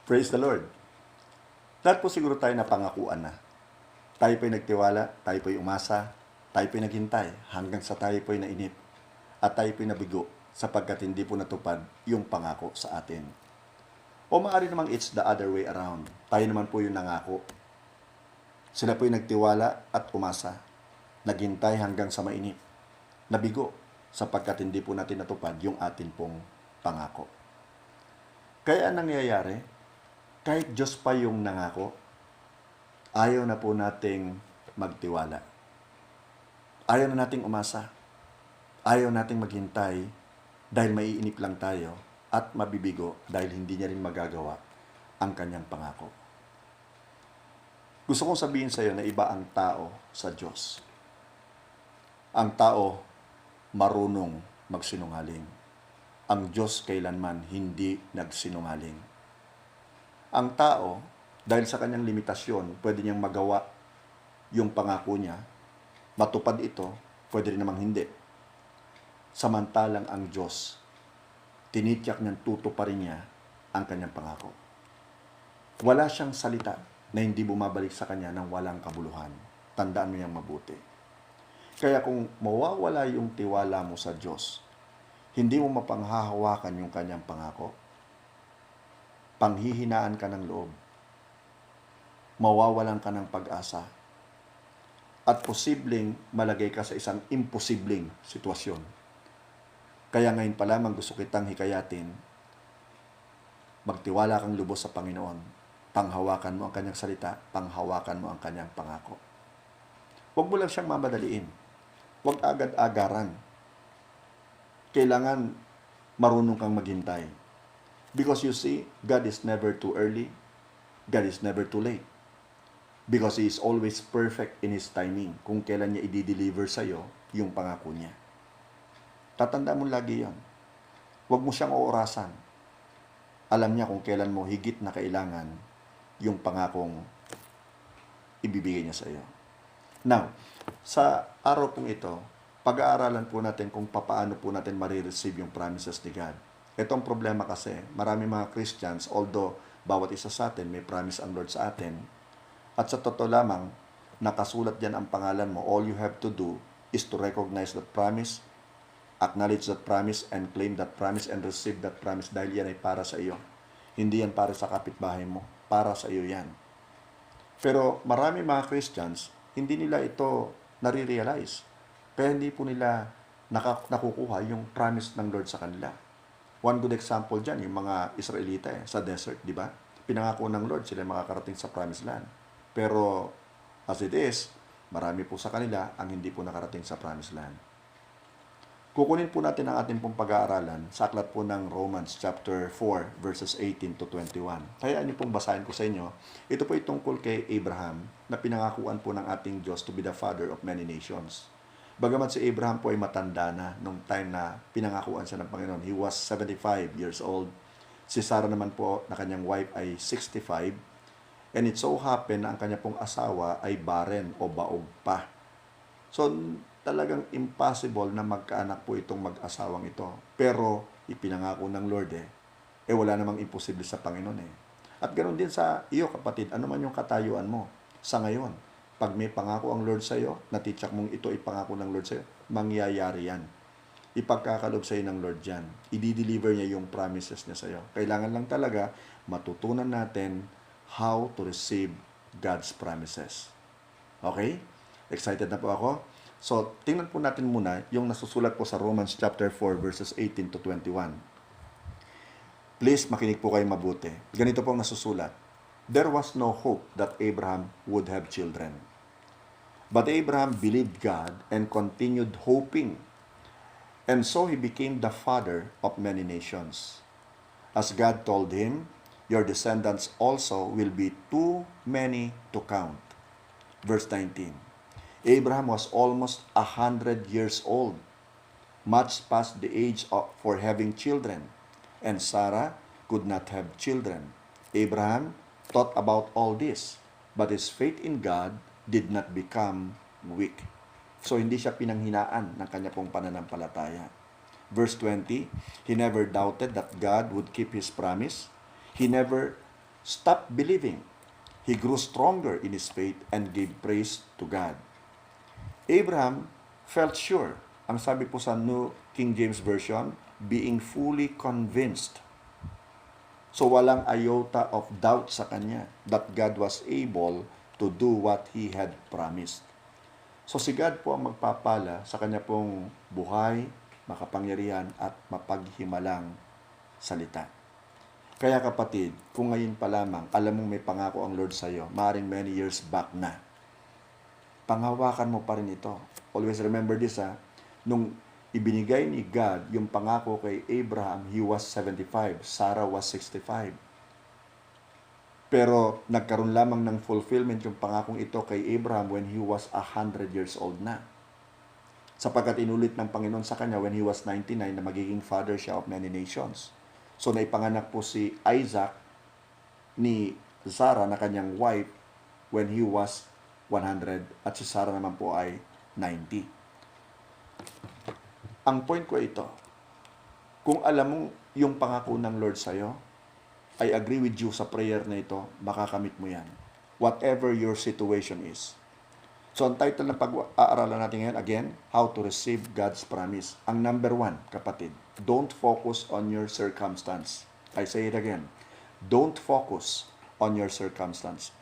Praise the Lord. Lahat po siguro tayo napangakuan na. Tayo po'y nagtiwala, tayo po'y umasa, tayo po'y naghintay hanggang sa tayo po'y nainip at tayo po'y nabigo sapagkat hindi po natupad yung pangako sa atin. O maaari namang it's the other way around. Tayo naman po yung nangako. Sila po'y nagtiwala at umasa, naghintay hanggang sa mainip, nabigo sapagkat hindi po natin natupad yung atin pong pangako. Kaya ang nangyayari, kahit Diyos pa yung nangako, ayaw na po nating magtiwala. Ayaw na nating umasa. Ayaw nating maghintay dahil maiinip lang tayo at mabibigo dahil hindi niya rin magagawa ang kanyang pangako. Gusto kong sabihin sa iyo na iba ang tao sa Diyos. Ang tao marunong magsinungaling. Ang Diyos kailanman hindi nagsinungaling. Ang tao, dahil sa kanyang limitasyon, pwede niyang magawa yung pangako niya, matupad ito, pwede rin namang hindi. Samantalang ang Diyos, tinitiyak niyang tutuparin niya ang kanyang pangako. Wala siyang salita na hindi bumabalik sa kanya ng walang kabuluhan. Tandaan mo yang mabuti. Kaya kung mawawala yung tiwala mo sa Diyos, hindi mo mapanghahawakan yung kanyang pangako, panghihinaan ka ng loob, mawawalan ka ng pag-asa, at posibleng malagay ka sa isang imposibleng sitwasyon. Kaya ngayon pa lamang gusto kitang hikayatin, magtiwala kang lubos sa Panginoon, panghawakan mo ang kanyang salita, panghawakan mo ang kanyang pangako. Huwag mo lang siyang mamadaliin. Huwag agad-agaran. Kailangan marunong kang maghintay. Because you see, God is never too early. God is never too late. Because He is always perfect in His timing. Kung kailan niya i-deliver sa'yo yung pangako niya. Tatanda mo lagi yon. Huwag mo siyang oorasan. Alam niya kung kailan mo higit na kailangan yung pangakong ibibigay niya sa iyo. Now, sa araw pong ito, pag-aaralan po natin kung paano po natin marireceive yung promises ni God. Itong problema kasi, marami mga Christians, although bawat isa sa atin may promise ang Lord sa atin, at sa totoo lamang, nakasulat dyan ang pangalan mo, all you have to do is to recognize that promise, acknowledge that promise, and claim that promise, and receive that promise dahil yan ay para sa iyo. Hindi yan para sa kapitbahay mo, para sa iyo yan. Pero marami mga Christians, hindi nila ito nare-realize. Kaya hindi po nila nakukuha yung promise ng Lord sa kanila. One good example dyan, yung mga Israelita sa desert, di ba? Pinangako ng Lord sila makakarating sa promised land. Pero as it is, marami po sa kanila ang hindi po nakarating sa promised land. Kukunin po natin ang ating pong pag-aaralan sa aklat po ng Romans chapter 4 verses 18 to 21. Kaya niyo pong basahin ko sa inyo. Ito po ay tungkol kay Abraham na pinangakuan po ng ating Diyos to be the father of many nations. Bagamat si Abraham po ay matanda na nung time na pinangakuan siya ng Panginoon. He was 75 years old. Si Sarah naman po na kanyang wife ay 65. And it so happened na ang kanya pong asawa ay barren o baog pa. So, talagang impossible na magkaanak po itong mag-asawang ito. Pero, ipinangako ng Lord wala namang imposible sa Panginoon At ganoon din sa iyo kapatid, ano man yung katayuan mo sa ngayon. Pag may pangako ang Lord sa iyo, natitsak mong ito ipangako ng Lord sa iyo, mangyayari yan. Ipagkakalob sa iyo ng Lord yan. I-deliver niya yung promises niya sa iyo. Kailangan lang talaga matutunan natin how to receive God's promises. Okay? Excited na po ako? So, tingnan po natin muna yung nasusulat po sa Romans chapter 4 verses 18 to 21. Please, makinig po kayo mabuti. Ganito po ang nasusulat. There was no hope that Abraham would have children. But Abraham believed God and continued hoping. And so he became the father of many nations. As God told him, your descendants also will be too many to count. Verse 19. Abraham was almost 100 years old, much past the age for having children, and Sarah could not have children. Abraham thought about all this, but his faith in God did not become weak. So hindi siya pinanghinaan ng kanya pong pananampalataya. Verse 20, he never doubted that God would keep His promise. He never stopped believing. He grew stronger in his faith and gave praise to God. Abraham felt sure. Ang sabi po sa New King James Version, being fully convinced. So walang iota of doubt sa kanya that God was able to do what He had promised. So si God po ang magpapala sa kanya pong buhay, makapangyarihan at mapaghimalang salita. Kaya kapatid, kung ngayon pa lamang, alam mong may pangako ang Lord sa iyo, maaaring many years back na, panghawakan mo pa rin ito. Always remember this nung ibinigay ni God yung pangako kay Abraham, he was 75, Sarah was 65. Pero nagkaroon lamang ng fulfillment yung pangakong ito kay Abraham when he was 100 years old na. Sapagkat inulit ng Panginoon sa kanya when he was 99 na magiging father siya of many nations. So naipanganak po si Isaac ni Sarah na kanyang wife when he was 100 at si Sarah naman po ay 90. Ang point ko ito, kung alam mong yung pangako ng Lord sa'yo, I agree with you sa prayer na ito, makakamit mo yan. Whatever your situation is. So, ang title ng pag-aaralan natin ngayon, again, how to receive God's promise. Ang number 1, kapatid, don't focus on your circumstance. I say it again. Don't focus on your circumstance.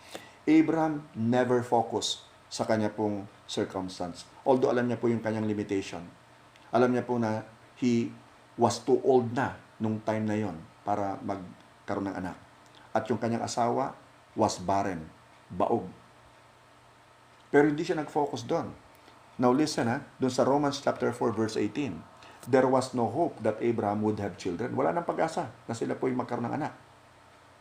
Abraham never focused sa kanya pong circumstance. Although alam niya po yung kanyang limitation. Alam niya po na he was too old na nung time na yon para magkaroon ng anak. At yung kanyang asawa was barren, baog. Pero hindi siya nag-focus doon. Now listen doon sa Romans chapter 4 verse 18. There was no hope that Abraham would have children. Wala nang pag-asa na sila po yung magkaroon ng anak.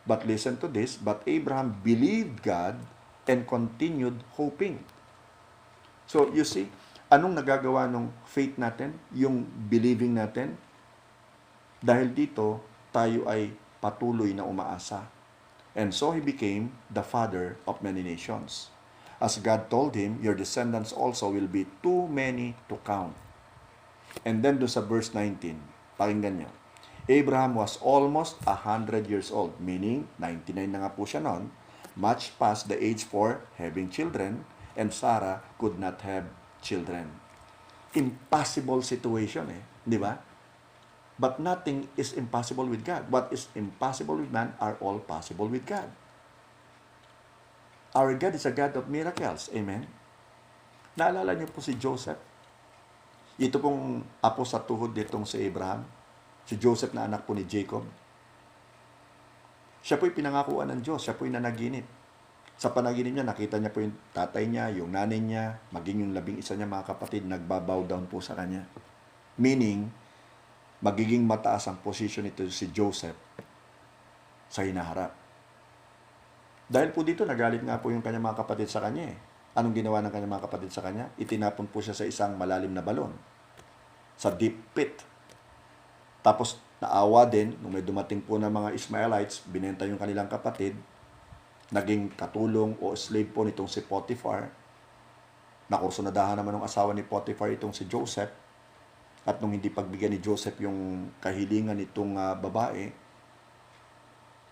But listen to this, but Abraham believed God and continued hoping. So you see, anong nagagawa ng faith natin, yung believing natin? Dahil dito, tayo ay patuloy na umaasa. And so he became the father of many nations. As God told him, your descendants also will be too many to count. And then do sa verse 19, pakinggan niyo. Abraham was almost 100 years old, meaning 99 na nga po siya noon, much past the age for having children, and Sarah could not have children. Impossible situation di ba? But nothing is impossible with God. What is impossible with man are all possible with God. Our God is a God of miracles. Amen? Naalala niyo po si Joseph? Ito pong apo sa tuhod nitong si Abraham. Si Joseph na anak po ni Jacob. Siya po'y pinangakuan ng Diyos. Siya po'y nanaginip. Sa panaginip niya, nakita niya po yung tatay niya, yung nanay niya, maging yung 11 niya mga kapatid, nagbabow down po sa kanya. Meaning, magiging mataas ang position nito si Joseph sa hinaharap. Dahil po dito, nagalit nga po yung kanyang mga kapatid sa kanya Anong ginawa ng kanyang mga kapatid sa kanya? Itinapon po siya sa isang malalim na balon. Sa deep pit. Tapos, naawa din, nung may dumating po ng mga Ismaelites, binenta yung kanilang kapatid, naging katulong o slave po nitong si Potiphar. Nakursunadahan naman ng asawa ni Potiphar itong si Joseph. At nung hindi pagbigyan ni Joseph yung kahilingan nitong babae,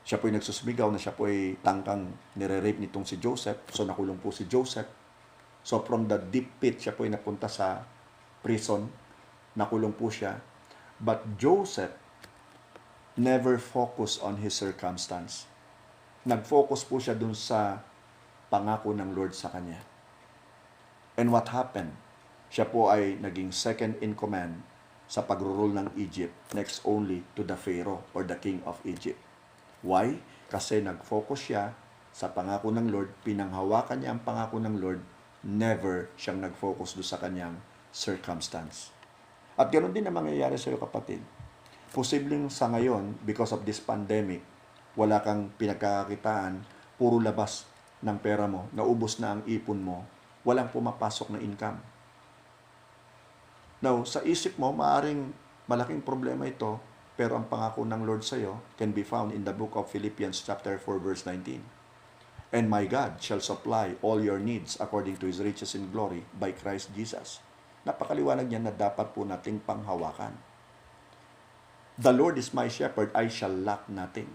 siya po'y nagsusumigaw na siya po'y tangkang nire-rape nitong si Joseph. So nakulong po si Joseph. So from the deep pit, siya po'y napunta sa prison. Nakulong po siya. But Joseph never focused on his circumstance. Nag-focus po siya dun sa pangako ng Lord sa kanya. And what happened? Siya po ay naging second in command sa pag-rule ng Egypt, next only to the Pharaoh or the king of Egypt. Why? Kasi nag-focus siya sa pangako ng Lord, pinanghawakan niya ang pangako ng Lord, never siyang nag-focus doon sa kanyang circumstance. At ganoon din ang mangyayari sa iyo, kapatid. Posibleng sa ngayon, because of this pandemic, wala kang pinagkakakitaan, puro labas ng pera mo, naubos na ang ipon mo, walang pumapasok na income. Now, sa isip mo, maaring malaking problema ito, pero ang pangako ng Lord sa iyo can be found in the book of Philippians chapter 4 verse 19. And my God shall supply all your needs according to His riches in glory by Christ Jesus. Napakaliwanag niya na dapat po nating panghawakan. The Lord is my shepherd, I shall lack nothing.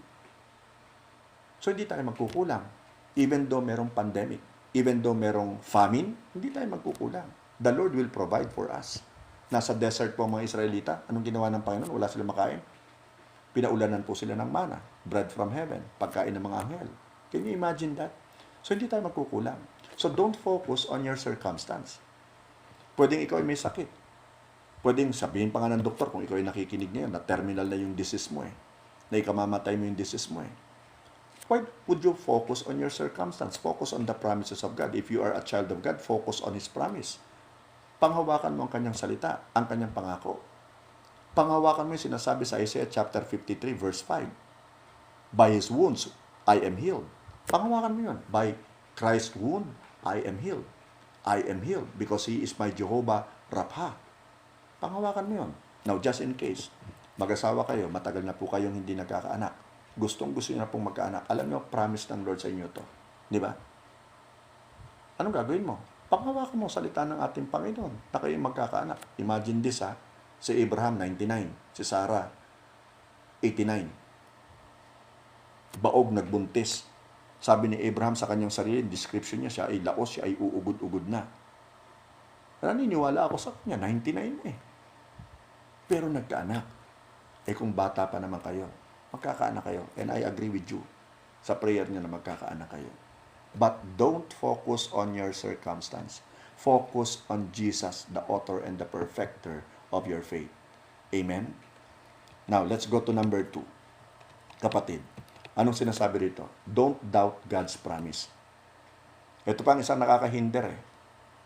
So, hindi tayo magkukulang. Even though merong pandemic, even though merong famine, hindi tayo magkukulang. The Lord will provide for us. Nasa desert po ang mga Israelita. Anong ginawa ng Panginoon? Wala silang makain. Pinaulanan po sila ng mana, bread from heaven, pagkain ng mga anghel. Can you imagine that? So, hindi tayo magkukulang. So, don't focus on your circumstance. Pwedeng ikaw ay may sakit. Pwedeng sabihin pa nga ng doktor kung ikaw ay nakikinig ngayon na terminal na yung disease mo na ikamamatay mo yung disease mo Why would you focus on your circumstance? Focus on the promises of God. If you are a child of God, focus on His promise. Panghawakan mo ang kanyang salita, ang kanyang pangako. Panghawakan mo yung sinasabi sa Isaiah chapter 53 verse 5. By His wounds, I am healed. Panghawakan mo yun. By Christ's wound, I am healed. I am healed because He is my Jehovah Rapha. Panghawakan mo yun. Now, just in case, mag-asawa kayo, matagal na po kayong hindi nagkakaanak. Gusto niyo na pong magkaanak. Alam niyo, promise ng Lord sa inyo to. Di ba? Anong gagawin mo? Panghawakan mo salita ng ating Panginoon na kayo magkakaanak. Imagine this Si Abraham, 99. Si Sarah, 89. Baog nagbuntis. Sabi ni Abraham sa kanyang sarili, description niya, siya ay laos, siya ay uugod-ugod na. Naniniwala ako sa kanya, 99 Pero nagkaanak. Kung bata pa naman kayo, magkakaanak kayo. And I agree with you sa prayer niyo na magkakaanak kayo. But don't focus on your circumstance. Focus on Jesus, the author and the perfecter of your faith. Amen? Now, let's go to number 2. Kapatid, anong sinasabi rito? Don't doubt God's promise. Ito pa ang isang nakakahinder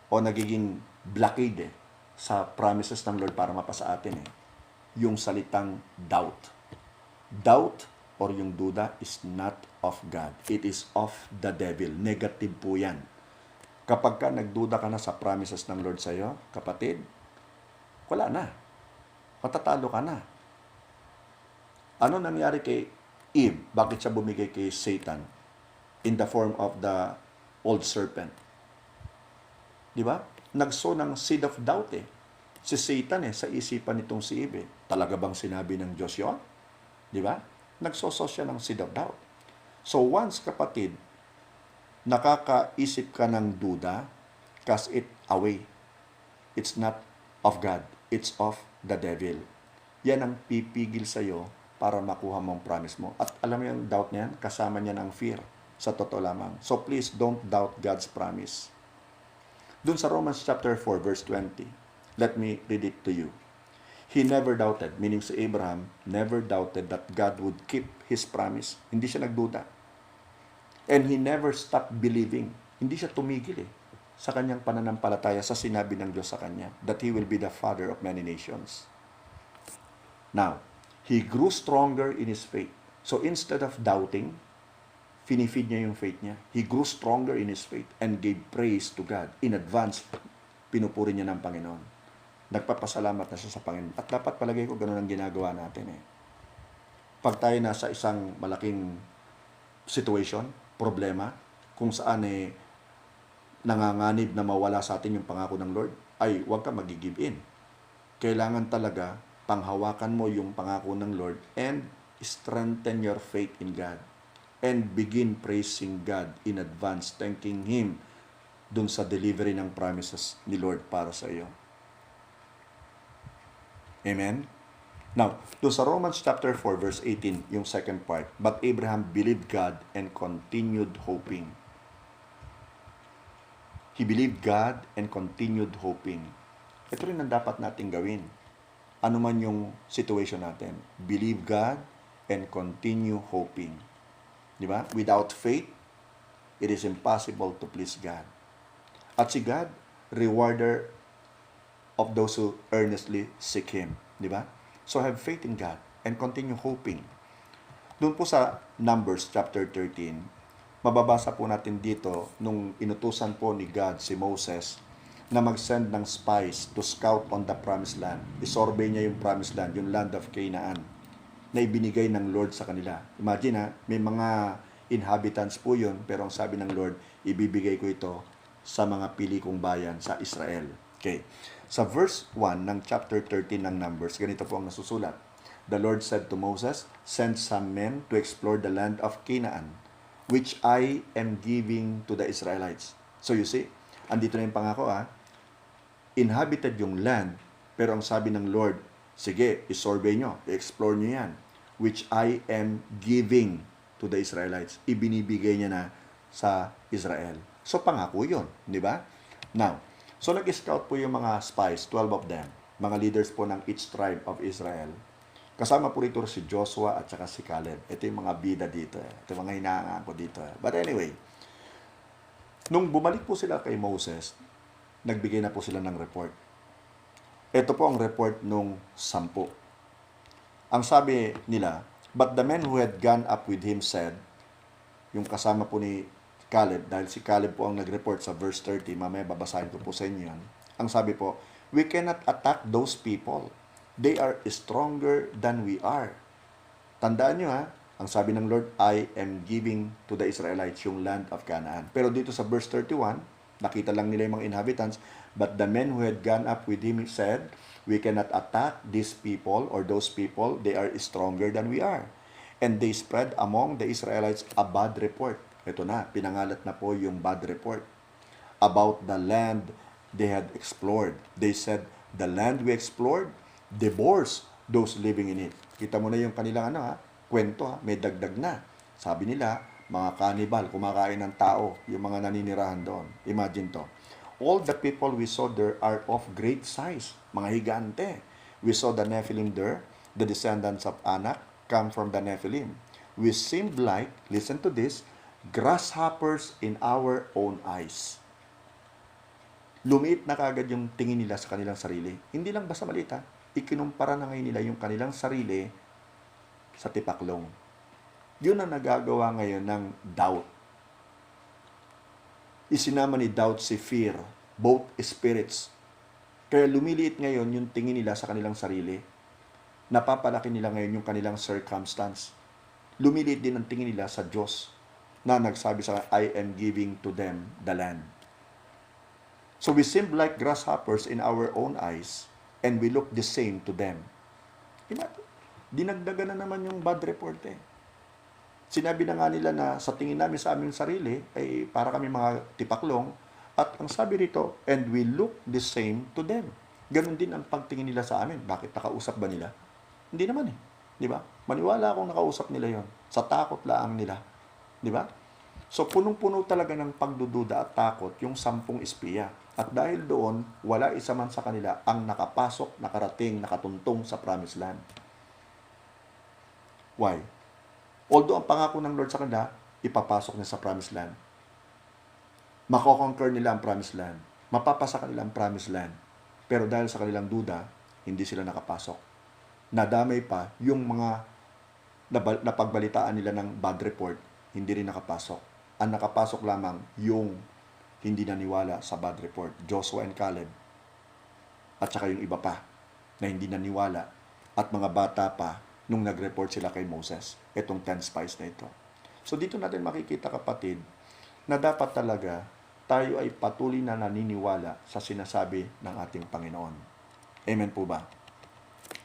o nagiging blockade sa promises ng Lord para mapasa atin yung salitang doubt. Doubt or yung duda is not of God. It is of the devil. Negative po yan. Kapag ka nagduda ka na sa promises ng Lord sa iyo, kapatid, wala na. Matatalo ka na. Ano nangyari kay Eve? Bakit siya bumigay kay Satan in the form of the old serpent? Di ba? Nagso ng seed of doubt Si Satan sa isipan nitong si Eve. Talaga bang sinabi ng Diyos yun? Di ba? Nagsoso siya ng seed of doubt. So once, kapatid, nakakaisip ka ng duda, cast it away. It's not of God. It's of the devil. Yan ang pipigil sa'yo para makuha mong promise mo. At alam mo yung doubt niyan, kasama niya ng fear. Sa totoo lamang. So please, don't doubt God's promise. Doon sa Romans chapter 4, verse 20, let me read it to you. He never doubted, meaning si Abraham, never doubted that God would keep His promise. Hindi siya nagduda. And he never stopped believing. Hindi siya tumigil sa kanyang pananampalataya sa sinabi ng Diyos sa kanya, that He will be the father of many nations. Now, he grew stronger in his faith. So instead of doubting, finifeed niya yung faith niya. He grew stronger in his faith and gave praise to God. In advance, pinupuri niya ng Panginoon. Nagpapasalamat na siya sa Panginoon. At dapat palagay ko, ganun ang ginagawa natin Pag tayo nasa isang malaking situation, problema, kung saan nanganganib na mawala sa atin yung pangako ng Lord, ay huwag ka mag-give in. Kailangan talaga panghawakan mo yung pangako ng Lord and strengthen your faith in God. And begin praising God in advance, thanking Him dun sa delivery ng promises ni Lord para sa iyo. Amen? Now, dun sa Romans chapter 4, verse 18, yung second part, but Abraham believed God and continued hoping. He believed God and continued hoping. Ito rin ang dapat natin gawin. Ano man yung situation natin. Believe God and continue hoping. Di ba? Without faith, it is impossible to please God. At si God, rewarder of those who earnestly seek Him. Di ba? So have faith in God and continue hoping. Doon po sa Numbers chapter 13, mababasa po natin dito nung inutusan po ni God si Moses na mag-send ng spies to scout on the promised land. I-survey niya yung promised land, yung land of Canaan, na ibinigay ng Lord sa kanila. Imagine may mga inhabitants po yun, pero ang sabi ng Lord, ibibigay ko ito sa mga pili kong bayan sa Israel. Okay. Sa verse 1 ng chapter 13 ng Numbers, ganito po ang nasusulat. The Lord said to Moses, send some men to explore the land of Canaan, which I am giving to the Israelites. So you see, andito na yung pangako inhabited yung land, pero ang sabi ng Lord, sige, isurvey nyo, i-explore nyo yan, which I am giving to the Israelites. Ibinibigay niya na sa Israel. So pangako yun, di ba? Now, so nag-scout po yung mga spies, 12 of them, mga leaders po ng each tribe of Israel. Kasama po rito si Joshua at saka si Caleb. Ito yung mga bida dito. Ito yung mga hinahangaan ko dito. But anyway, nung bumalik po sila kay Moses, nagbigay na po sila ng report. Ito po ang report nung 10. Ang sabi nila, but the men who had gone up with him said, yung kasama po ni Caleb, dahil si Caleb po ang nag-report sa verse 30, mamaya babasahin ko po sa inyo yan. Ang sabi po, we cannot attack those people. They are stronger than we are. Tandaan nyo ang sabi ng Lord, I am giving to the Israelites yung land of Canaan. Pero dito sa verse 31, nakita lang nila yung mga inhabitants, but the men who had gone up with him said, we cannot attack these people or those people, they are stronger than we are. And they spread among the Israelites a bad report. Ito na, pinangalat na po yung bad report about the land they had explored. They said, the land we explored devours those living in it. Kita mo na yung kanilang kwento, may dagdag na. Sabi nila, mga cannibal, kumakain ng tao, yung mga naninirahan doon. Imagine to. All the people we saw there are of great size, mga higante. We saw the Nephilim there, the descendants of Anak come from the Nephilim. We seemed like, listen to this, grasshoppers in our own eyes. Lumiit na kagad yung tingin nila sa kanilang sarili. Hindi lang basta malita, ikinumpara na ngayon nila yung kanilang sarili sa tipaklong. Yun ang nagagawa ngayon ng doubt. Isinama ni doubt si fear, both spirits. Kaya lumiliit ngayon yung tingin nila sa kanilang sarili. Napapalaki nila ngayon yung kanilang circumstance. Lumiliit din ang tingin nila sa Diyos na nagsabi sa I am giving to them the land. So we seem like grasshoppers in our own eyes and we look the same to them. Dinagdagan na naman yung bad report Sinabi na nga nila na sa tingin namin sa aming sarili ay para kami mga tipaklong at ang sabi rito, and we look the same to them. Ganon din ang pagtingin nila sa amin. Bakit nakausap ba nila? Hindi naman Di ba? Maniwala akong nakausap nila yon. Sa takot laang nila. Di ba? So punong-puno talaga ng pagdududa at takot yung 10 espiya. At dahil doon, wala isa man sa kanila ang nakapasok, nakarating, nakatuntong sa promised land. Why? Although ang pangako ng Lord sa kanila, ipapasok niya sa promised land. Makoconquer nila ang promised land. Mapapasa kanila ang promised land. Pero dahil sa kanilang duda, hindi sila nakapasok. Nadamay pa yung mga napagbalitaan nila ng bad report, hindi rin nakapasok. Ang nakapasok lamang yung hindi naniwala sa bad report, Joshua and Caleb. At saka yung iba pa na hindi naniwala at mga bata pa nung nag-report sila kay Moses. Itong 10 spies na ito. So dito natin makikita kapatid na dapat talaga tayo ay patuloy na naniniwala sa sinasabi ng ating Panginoon. Amen po ba?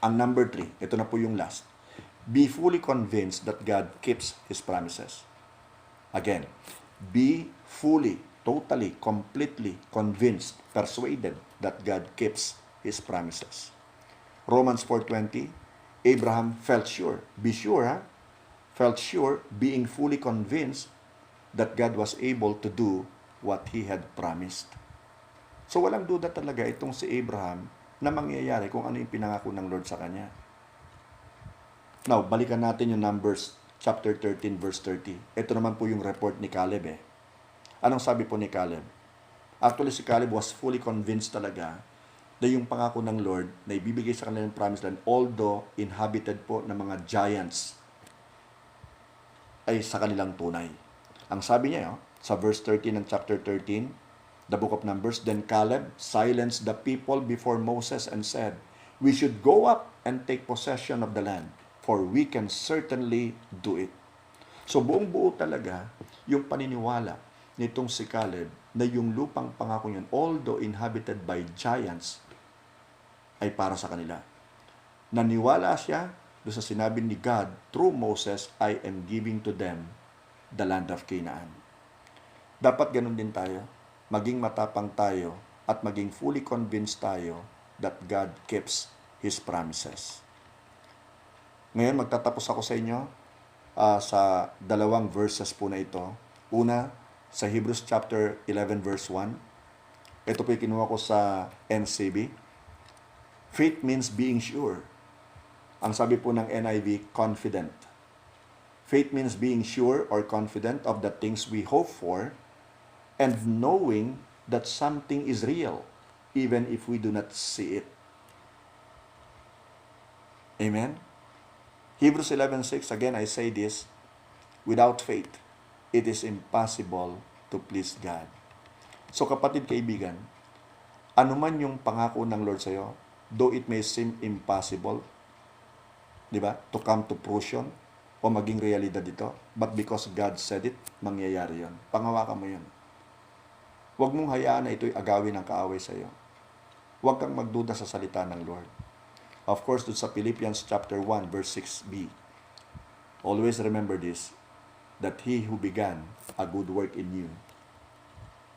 Ang number 3, ito na po yung last. Be fully convinced that God keeps His promises. Again, be fully, totally, completely convinced, persuaded that God keeps His promises. Romans 4:20, Abraham felt sure. Be sure, felt sure, being fully convinced that God was able to do what He had promised. So walang duda talaga itong si Abraham na mangyayari kung ano yung pinangako ng Lord sa kanya. Now, balikan natin yung Numbers chapter 13 verse 30. Ito naman po yung report ni Caleb Anong sabi po ni Caleb? Actually, si Caleb was fully convinced talaga na yung pangako ng Lord na ibibigay sa kanilang promised land, although inhabited po ng mga giants, ay sa kanilang tunay. Ang sabi niya, sa verse 13 ng chapter 13, the book of Numbers, then Caleb silenced the people before Moses and said, we should go up and take possession of the land, for we can certainly do it. So buong buo talaga yung paniniwala nitong si Caleb na yung lupang pangako niyan, although inhabited by giants, ay para sa kanila. Naniwala siya doon sa sinabi ni God through Moses, I am giving to them the land of Canaan. Dapat ganun din tayo. Maging matapang tayo at maging fully convinced tayo that God keeps His promises. Ngayon, magtatapos ako sa inyo sa dalawang verses po na ito. Una, sa Hebrews chapter 11 verse 1. Ito po yung kinuha ko sa NCB. Faith means being sure. Ang sabi po ng NIV, confident. Faith means being sure or confident of the things we hope for and knowing that something is real even if we do not see it. Amen? Hebrews 11:6, again I say this, without faith, it is impossible to please God. So kapatid, kaibigan, anuman yung pangako ng Lord sa iyo, though it may seem impossible, di ba, to come to fruition o maging realidad ito, but because God said it, mangyayari yon. Panghawakan mo yun. Huwag mong hayaan na ito'y agawin ng kaaway sa iyo. Huwag kang magduda sa salita ng Lord. Of course, sa Philippians chapter 1, verse 6b, always remember this, that He who began a good work in you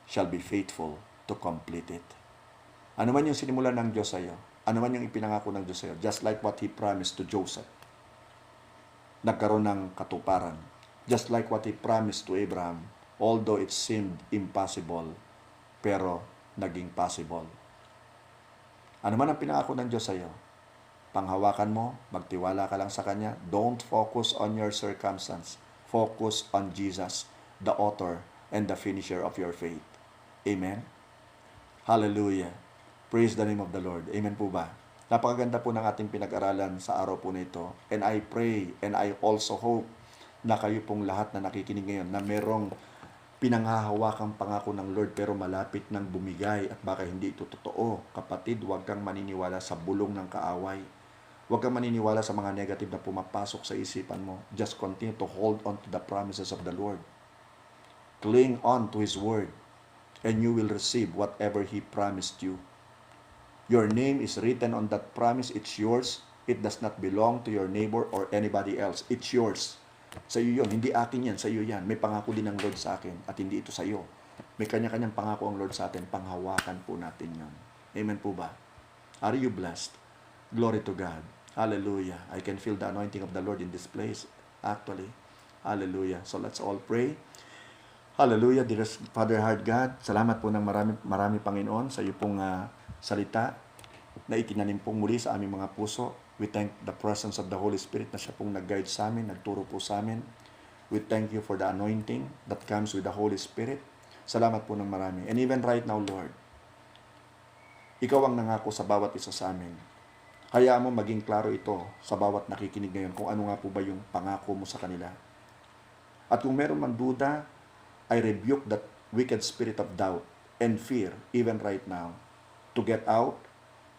shall be faithful to complete it. Ano man yung sinimulan ng Diyos sa iyo, ano man yung ipinangako ng Diyos sa iyo, just like what He promised to Joseph, nagkaroon ng katuparan. Just like what He promised to Abraham, although it seemed impossible, pero naging possible. Ano man ang pinangako ng Diyos sa iyo, panghawakan mo, magtiwala ka lang sa Kanya. Don't focus on your circumstance. Focus on Jesus, the author and the finisher of your faith. Amen? Hallelujah. Praise the name of the Lord. Amen po ba? Napakaganda po ng ating pinag-aralan sa araw po na ito. And I pray and I also hope na kayo pong lahat na nakikinig ngayon na merong pinanghahawakang pangako ng Lord pero malapit nang bumigay at baka hindi ito totoo. Kapatid, huwag kang maniniwala sa bulong ng kaaway. Huwag kang maniniwala sa mga negative na pumapasok sa isipan mo. Just continue to hold on to the promises of the Lord. Cling on to His word and you will receive whatever He promised you. Your name is written on that promise. It's yours. It does not belong to your neighbor or anybody else. It's yours. Sa iyo yun. Hindi akin yan. Sa iyo yan. May pangako din ng Lord sa akin at hindi ito sa iyo. May kanya-kanyang pangako ang Lord sa atin. Panghawakan po natin yan. Amen po ba? Are you blessed? Glory to God. Hallelujah. I can feel the anointing of the Lord in this place. Actually. Hallelujah. So let's all pray. Hallelujah. Dear Father, Heart God, salamat po ng marami Panginoon sa iyo pong salita na itinanim pong muli sa aming mga puso. We thank the presence of the Holy Spirit na siya pong nag-guide sa amin, nagturo po sa amin. We thank you for the anointing that comes with the Holy Spirit. Salamat po ng marami. And even right now, Lord, Ikaw ang nangako sa bawat isa sa amin. Hayaan mo maging klaro ito sa bawat nakikinig ngayon kung ano nga po ba yung pangako mo sa kanila. At kung meron man duda, I rebuke that wicked spirit of doubt and fear even right now to get out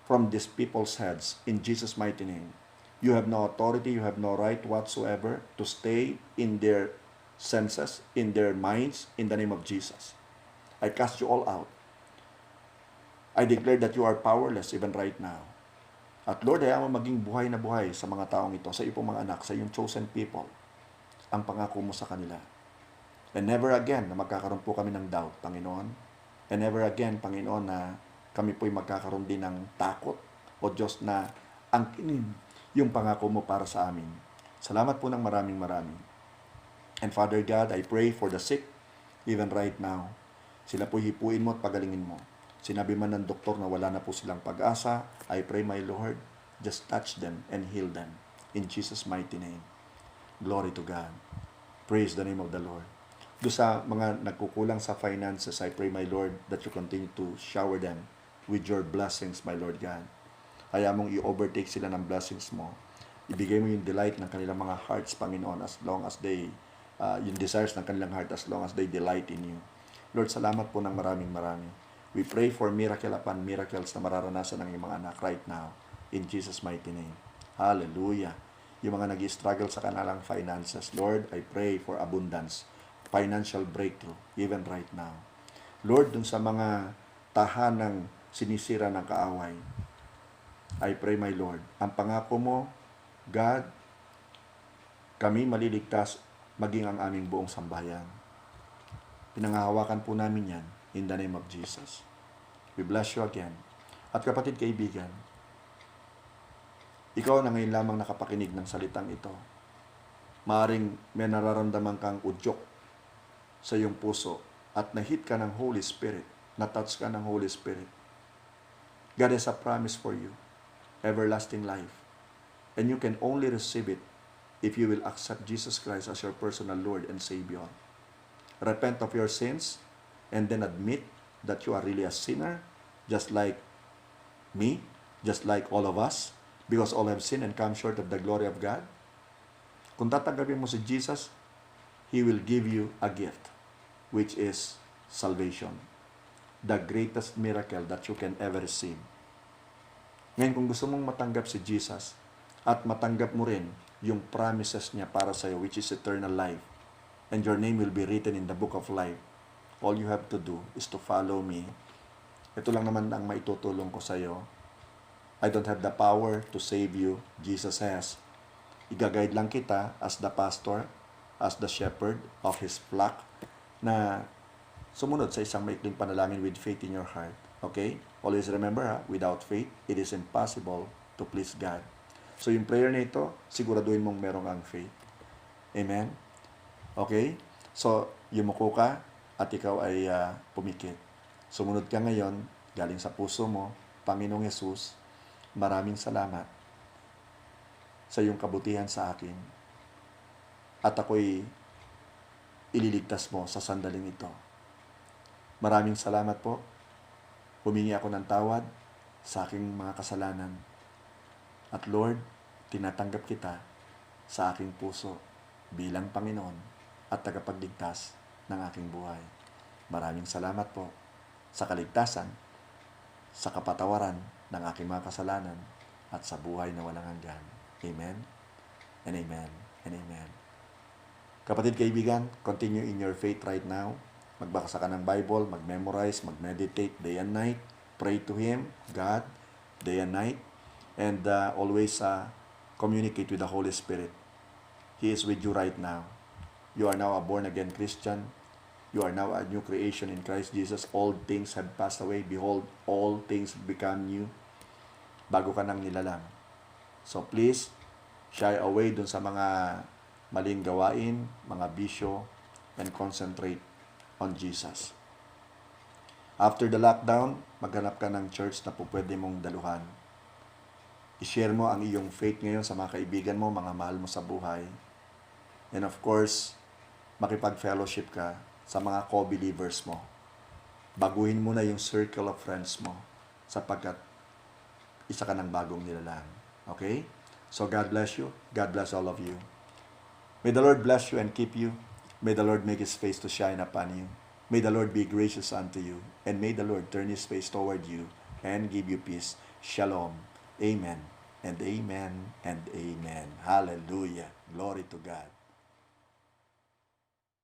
from these people's heads in Jesus' mighty name. You have no authority, you have no right whatsoever to stay in their senses, in their minds, in the name of Jesus. I cast you all out. I declare that you are powerless even right now. At Lord, hayaan mo maging buhay na buhay sa mga taong ito, sa iyong mga anak, sa iyong chosen people, ang pangako mo sa kanila. And never again na magkakaroon po kami ng doubt, Panginoon. And never again, Panginoon, na kami po'y magkakaroon din ng takot o Diyos na angkinin yung pangako mo para sa amin. Salamat po ng maraming. And Father God, I pray for the sick, even right now. Sila po'y hipuin mo at pagalingin mo. Sinabi man ng doktor na wala na po silang pag-asa, I pray, my Lord, just touch them and heal them. In Jesus' mighty name. Glory to God. Praise the name of the Lord. Doon sa mga nagkukulang sa finances, I pray, my Lord, that you continue to shower them with your blessings, my Lord God. Hayaan mong i-overtake sila ng blessings mo. Ibigay mo yung delight ng kanilang mga hearts, Panginoon, as long as they, yung desires ng kanilang heart, as long as they delight in you. Lord, salamat po ng maraming. We pray for miracle upon miracles na mararanasan ng iyong mga anak right now. In Jesus' mighty name. Hallelujah. Yung mga nag-struggle sa kanilang finances, Lord, I pray for abundance, financial breakthrough, even right now. Lord, dun sa mga tahanang sinisira ng kaaway, I pray, my Lord, ang pangako mo, God, kami maliligtas maging ang aming buong sambahayan. Pinangahawakan po namin yan in the name of Jesus. We bless you again. At kapatid kaibigan, ikaw na ngayon lamang nakapakinig ng salitang ito. Maaring may nararamdaman kang udyok sa iyong puso at na-hit ka ng Holy Spirit, na-touch ka ng Holy Spirit. God has a promise for you, everlasting life. And you can only receive it if you will accept Jesus Christ as your personal Lord and Savior. Repent of your sins and then admit that you are really a sinner, just like me, just like all of us, because all have sinned and come short of the glory of God. Kung tatanggapin mo si Jesus, He will give you a gift, which is salvation. The greatest miracle that you can ever receive. Ngayon, kung gusto mong matanggap si Jesus, at matanggap mo rin yung promises niya para sa'yo, which is eternal life, and your name will be written in the book of life, all you have to do is to follow me. Ito lang naman ang maitutulong ko sa'yo. I don't have the power to save you. Jesus has. Igaguide lang kita as the pastor, as the shepherd of His flock, na sumunod sa isang maikling panalangin with faith in your heart. Okay? Always remember, without faith, it is impossible to please God. So yung prayer na ito, siguraduhin mong merong ang faith. Amen? Okay? So, yumuko ka at ikaw ay pumikit. Sumunod ka ngayon, galing sa puso mo, Panginoong Yesus, maraming salamat sa iyong kabutihan sa akin. At ako'y ililigtas mo sa sandaling ito. Maraming salamat po. Humingi ako ng tawad sa aking mga kasalanan. At Lord, tinatanggap kita sa aking puso bilang Panginoon at tagapagligtas ng aking buhay. Maraming salamat po sa kaligtasan, sa kapatawaran ng aking mga kasalanan, at sa buhay na walang hanggan. Amen and amen and amen. Kapatid kaibigan, continue in your faith right now. Magbasa ka ng Bible, mag-memorize, mag-meditate day and night. Pray to Him, God, day and night. And always communicate with the Holy Spirit. He is with you right now. You are now a born-again Christian. You are now a new creation in Christ Jesus. All things have passed away. Behold, all things become new. Bago ka nang nilalang. So please, shy away dun sa mga maling gawain, mga bisyo, and concentrate on Jesus. After the lockdown, maghanap ka ng church na pwede mong daluhan. I-share mo ang iyong faith ngayon sa mga kaibigan mo, mga mahal mo sa buhay. And of course, makipag-fellowship ka sa mga co-believers mo. Baguhin mo na yung circle of friends mo sapagkat isa ka ng bagong nilalang. Okay? So God bless you. God bless all of you. May the Lord bless you and keep you. May the Lord make His face to shine upon you. May the Lord be gracious unto you. And may the Lord turn His face toward you and give you peace. Shalom. Amen and amen and amen. Hallelujah. Glory to God.